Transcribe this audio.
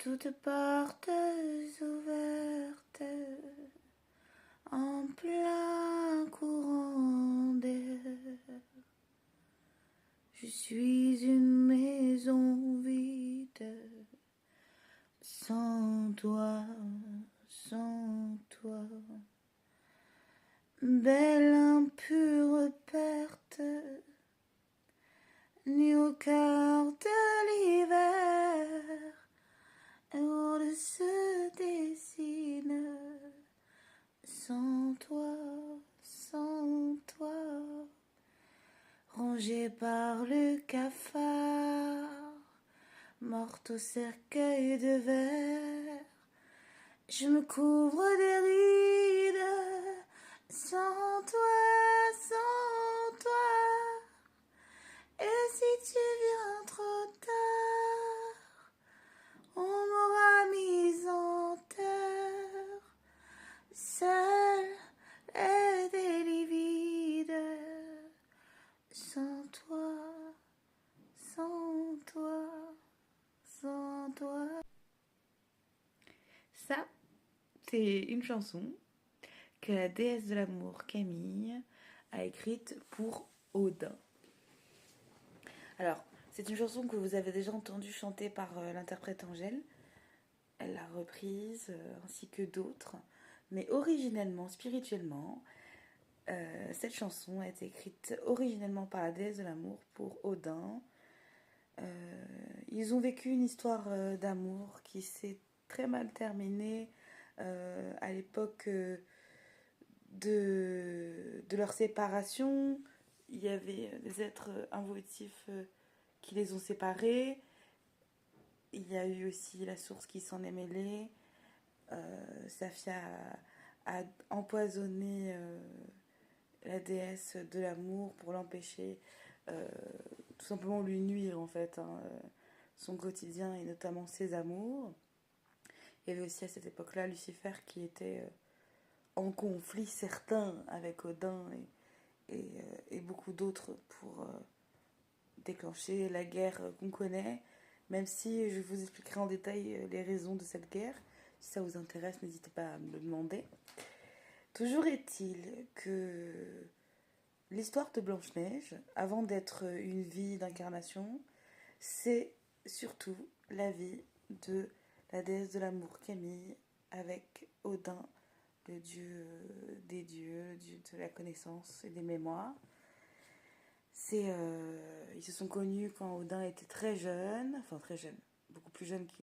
Toutes portes ouvertes en plein courant d'air. Je suis une maison vide, sans toi, sans toi. Belle impure perte, nue au cœur de l'hiver, où de se dessine. Sans toi, sans toi, rongée par le cafard, morte au cercueil de verre, je me couvre des rides. Sans toi, sans toi, et si tu viens trop tard, on m'aura mise en terre, seule et des livides. Sans toi, sans toi, sans toi. Ça, c'est une chanson que la déesse de l'amour, Camille, a écrite pour Odin. Alors, c'est une chanson que vous avez déjà entendue chanter par l'interprète Angèle. Elle l'a reprise, ainsi que d'autres. Mais originellement, spirituellement, cette chanson a été écrite originellement par la déesse de l'amour pour Odin. Ils ont vécu une histoire d'amour qui s'est très mal terminée à l'époque de leur séparation. Il y avait des êtres invocatifs qui les ont séparés. Il y a eu aussi la source qui s'en est mêlée. Saphia a empoisonné la déesse de l'amour pour l'empêcher, tout simplement lui nuire en fait, son quotidien et notamment ses amours. Il y avait aussi à cette époque-là Lucifer qui était en conflit certain avec Odin et beaucoup d'autres pour déclencher la guerre qu'on connaît, même si je vous expliquerai en détail les raisons de cette guerre. Si ça vous intéresse, n'hésitez pas à me le demander. Toujours est-il que l'histoire de Blanche-Neige, avant d'être une vie d'incarnation, c'est surtout la vie de la déesse de l'amour Camille avec Odin, le dieu des dieux, dieu de la connaissance et des mémoires. Ils se sont connus quand Odin était très jeune, beaucoup plus jeune